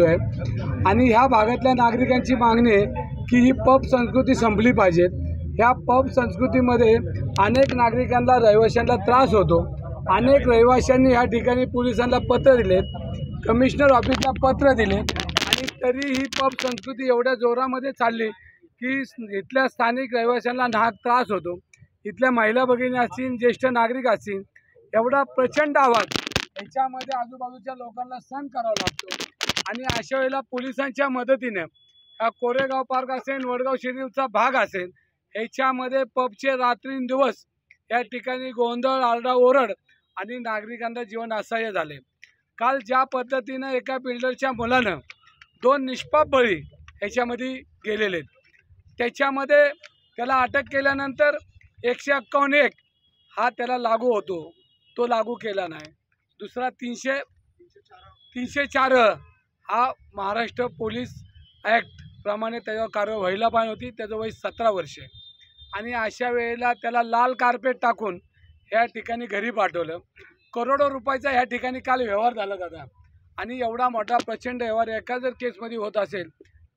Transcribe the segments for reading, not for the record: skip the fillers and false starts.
आहे आणि ह्या भागातल्या नागरिकांची मागणी आहे की ही पब संस्कृती संपली पाहिजे। ह्या पब संस्कृतीमध्ये अनेक नागरिकांना रहिवाशांना त्रास होतो। अनेक रहिवाशांनी ह्या ठिकाणी पोलिसांना पत्र दिले, कमिशनर ऑफिसला पत्र दिले आणि तरी ही पब संस्कृती एवढ्या जोरामध्ये चालली की इथल्या स्थानिक रहिवाशांना नाहक त्रास होतो। इथल्या महिला भगिनी असतील, ज्येष्ठ नागरिक असतील, एवढा प्रचंड आवाज याच्यामध्ये आजूबाजूच्या लोकांना सहन करावा लागतो आणि अशा वेळेला पोलिसांच्या मदतीने हा कोरेगाव पार्क असेल, वडगाव शरीफचा भाग असेल, याच्यामध्ये पबचे रात्रंदिवस या ठिकाणी गोंधळ, आरडाओरड आणि नागरिकांना जीवन असह्य झाले। काल ज्या पद्धतीनं एका बिल्डरच्या मुलानं 2 निष्पाप बळी याच्यामध्ये गेलेले, त्याच्यामध्ये त्याला अटक केल्यानंतर 151 हा त्याला लागू होतो, तो लागू केला नाही। दुसरा 304 हा महाराष्ट्र पोलीस ॲक्ट प्रमाणे त्याच्यावर कारवाई व्हायला पाहिजे होती। त्याचं वय 17 वर्षे आणि अशा वेळेला त्याला लाल कार्पेट टाकून ह्या ठिकाणी घरी पाठवलं। करोडो रुपयाचा ह्या ठिकाणी काल व्यवहार झाला दादा आणि एवढा मोठा प्रचंड व्यवहार एका जर केसमध्ये होत असेल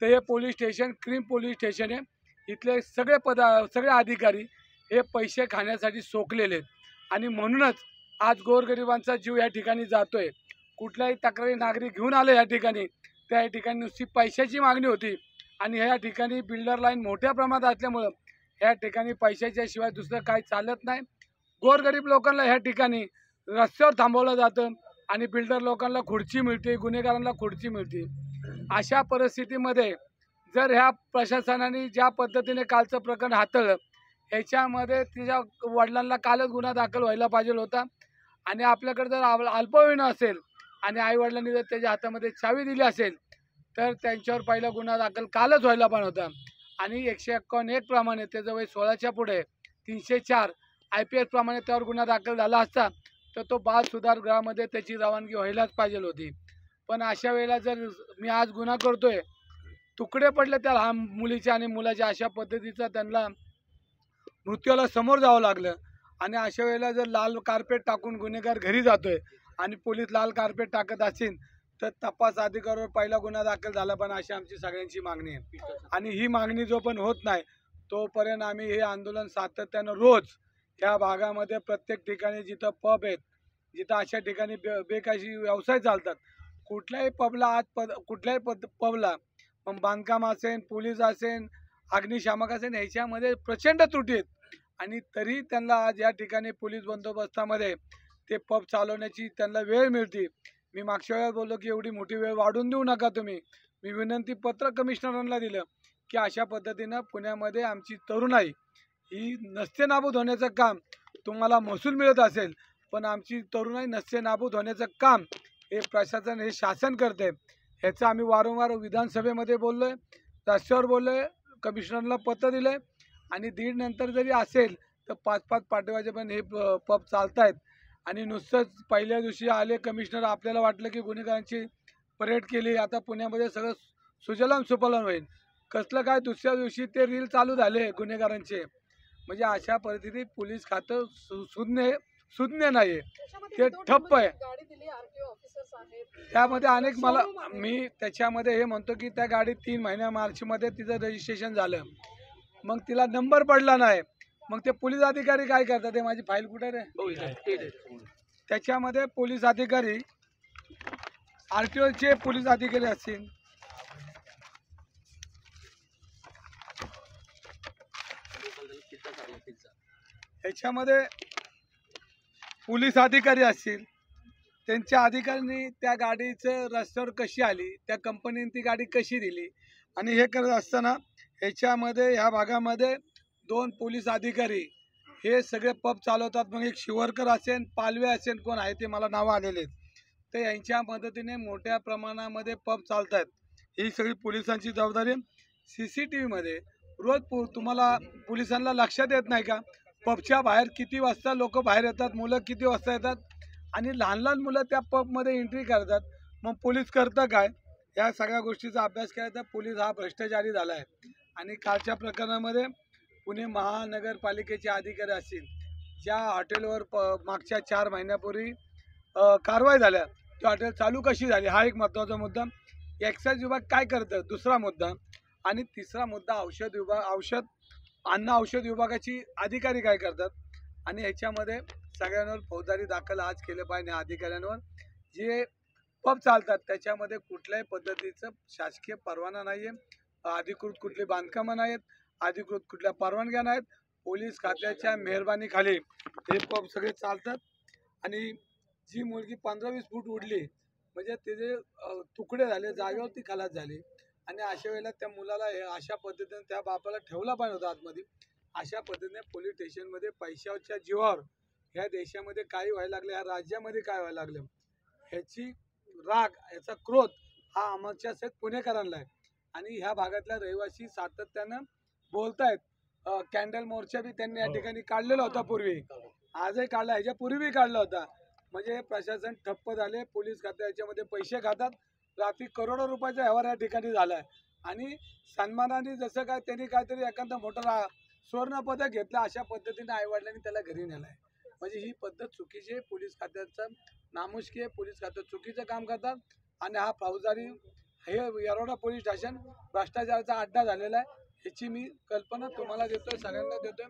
तर हे police station cream police station आहे। इथले सगळे अधिकारी हे पैसे खाण्यासाठी सोकलेले आहेत आणि म्हणूनच आज गोरगरिबांचा जीव या ठिकाणी जातोय। कुठल्याही तक्रारी नागरिक घेऊन आले या ठिकाणी, त्या ठिकाणी नुसती पैशाची मागणी होती आणि ह्या ठिकाणी बिल्डर लाईन मोठ्या प्रमाणात असल्यामुळं ह्या ठिकाणी पैशाच्या शिवाय दुसरं काही चालत नाही। गोरगरीब लोकांना ह्या ठिकाणी रस्त्यावर थांबवलं जातं आणि बिल्डर लोकांना खुर्ची मिळते, गुन्हेगारांना खुर्ची मिळते। अशा परिस्थितीमध्ये जर ह्या प्रशासनाने ज्या पद्धतीने कालचं प्रकरण हाताळलं, ह्याच्यामध्ये तिच्या वडिलांना कालच गुन्हा दाखल व्हायला पाहिजे होता आणि आपल्याकडे जर अल्पवयीन असेल आणि आईवडिलांनी जर त्याच्या हातामध्ये चावी दिली असेल तर त्यांच्यावर पहिला गुन्हा दाखल कालच व्हायला पाहिजे होता आणि 151 प्रमाणे त्याचं वय 16च्या पुढे 304 IPS प्रमाणे त्यावर गुन्हा दाखल झाला असता तर तो बाल सुधारगृहामध्ये त्याची रवानगी व्हायलाच पाहिजे होती। पण अशा वेळेला जर मी आज गुन्हा करतोय, तुकडे पडले त्या लहान मुलीच्या आणि मुलाच्या, अशा पद्धतीचा त्यांना मृत्यूला समोर जावं लागलं आणि अशा वेळेला जर लाल कार्पेट टाकून गुन्हेगार घरी जातोय आणि पोलीस लाल कार्पेट टाकत असतील तर तपास अधिकाऱ्यावर पहिला गुन्हा दाखल झाला पण अशी आमची सगळ्यांची मागणी आहे आणि ही मागणी जो पण होत नाही तोपर्यंत आम्ही हे आंदोलन सातत्यानं रोज ह्या भागामध्ये प्रत्येक ठिकाणी जिथं पब आहेत, जिथं अशा ठिकाणी बेकायदेशीर व्यवसाय चालतात, कुठल्याही पबला कुठल्याही पबला मग बांधकाम असेल, पोलीस असेल, अग्निशामक असेल, ह्याच्यामध्ये प्रचंड त्रुटी आहेत आणि तरी त्यांना आज या ठिकाणी पोलीस बंदोबस्तामध्ये ते पब चालवण्याची त्यांना वेळ मिळते। मी मागच्या वेळेला बोललो की एवढी मोठी वेळ वाढून देऊ नका तुम्ही। मी विनंती पत्र कमिशनरांना दिलं की अशा पद्धतीनं पुण्यामध्ये आमची तरुणाई ही नसते नाबूद होण्याचं काम, तुम्हाला महसूल मिळत असेल पण आमची तरुणाई नसते नाबूद होण्याचं काम हे प्रशासन, हे शासन करते। ह्याचं आम्ही वारंवार विधानसभेमध्ये बोललो आहे, रस्त्यावर बोललो आहे, कमिशनरला पत्र दिलं आहे आणि 1:30 नंतर जरी असेल तर 5-5 पाठवायचे पण हे पब चालत आहेत आणि नुसतंच पहिल्या दिवशी आले कमिशनर, आपल्याला वाटलं की गुन्हेगारांची परेड केली, आता पुण्यामध्ये सगळं सुजलाम सुफलाम होईल, कसलं काय दुसऱ्या दिवशी ते रील चालू झाले गुन्हेगारांचे। म्हणजे अशा परिस्थितीत पोलीस खातं सुज्ञ नाही आहे, ते ठप्प आहे। त्यामध्ये अनेक मी त्याच्यामध्ये हे म्हणतो की त्या गाडीत 3 महिन्या मार्चमध्ये तिचं रजिस्ट्रेशन झालं, मग तिला नंबर पडला नाही, मग ते पोलीस अधिकारी काय करतात, ते माझी फाईल कुठे रे, त्याच्यामध्ये पोलीस अधिकारी RTOचे पोलीस अधिकारी असतील, ह्याच्यामध्ये पोलीस अधिकारी असतील, त्यांच्या अधिकाऱ्यांनी त्या गाडीचं रस्त्यावर कशी आली, त्या कंपनीने ती गाडी कशी दिली आणि हे करत असताना ह्याच्यामध्ये ह्या भागामध्ये 2 पोलीस अधिकारी हे सगळे पब चालवतात। मग एक शिवरकर असेल, पालवे असेल, कोण आहे ते मला नावं आलेले आहेत, तर यांच्या मदतीने मोठ्या प्रमाणामध्ये पब चालत आहेत। ही सगळी पोलिसांची जबाबदारी। CCTVमध्ये रोज तुम्हाला पोलिसांना लक्षात येत नाही का पबच्या बाहेर किती वाजता लोक बाहेर येतात, मुलं किती वाजता येतात आणि लहान लहान मुलं त्या पबमध्ये एंट्री करतात, मग पोलीस करतं काय? या सगळ्या गोष्टीचा अभ्यास केला तर पोलीस हा भ्रष्टाचारी झाला आहे आणि कालच्या प्रकरणामध्ये पुणे महानगरपालिकेचे अधिकारी असतील, ज्या हॉटेलवर मागच्या 4 महिन्यापूर्वी कारवाई झाल्या, ती हॉटेल चालू कशी झाली हा एक महत्त्वाचा मुद्दा। एक्साईज विभाग काय करतं, दुसरा मुद्दा. आणि तिसरा मुद्दा अन्न औषध विभागाची अधिकारी काय करतात. आणि ह्याच्यामध्ये सगळ्यांवर फौजदारी दाखल आज केलं पाहिजे अधिकाऱ्यांवर. जे पब चालतात त्याच्यामध्ये कुठल्याही पद्धतीचं शासकीय परवाना नाही आहे, अधिकृत कुठली बांधकामं नाहीत, अधिकृत कुठल्या परवानग्या नाहीत. पोलीस खात्याच्या मेहरबानीखाली हे पब सगळे चालतात. आणि जी मुलगी 15-20 फूट उडली म्हणजे त्याचे तुकडे झाले, जागेवरती खलास झाली. आणि अशा वेळेला त्या मुलाला अशा पद्धतीने त्या बापाला ठेवला पाहिजे होता आतमध्ये. अशा पद्धतीने पोलीस स्टेशनमध्ये पैशाच्या जीवावर ह्या देशामध्ये काय व्हायला लागलं, ह्या राज्यामध्ये काय व्हायला लागलं, ह्याची राग, ह्याचा क्रोध हा आमच्या सहित पुणेकरांना आहे. आणि ह्या भागातल्या रहिवासी सातत्यानं बोलतायत. कॅन्डल मोर्चा बी त्यांनी या ठिकाणी काढलेला होता पूर्वी, आजही काढला, ह्याच्यापूर्वी बी काढला होता. म्हणजे प्रशासन ठप्प झाले, पोलीस खाते याच्यामध्ये पैसे खातात. रात्री करोडो रुपयाचा व्यवहार या ठिकाणी झालाय. आणि सन्मानाने जसं काय त्यांनी काहीतरी एखादा मोठा सुवर्ण पदक घेतलं, अशा पद्धतीने आईवडिलांनी त्याला घरी नेलाय. म्हणजे ही पद्धत चुकीची आहे. पोलीस खात्याचं नामुष्की आहे. पोलीस खातं चुकीचं काम करतात. आणि हा फौजदारी हे येरवडा पोलीस स्टेशन भ्रष्टाचाराचा अड्डा झालेला आहे. ह्याची मी कल्पना तुम्हाला देतोय, सगळ्यांना देतोय.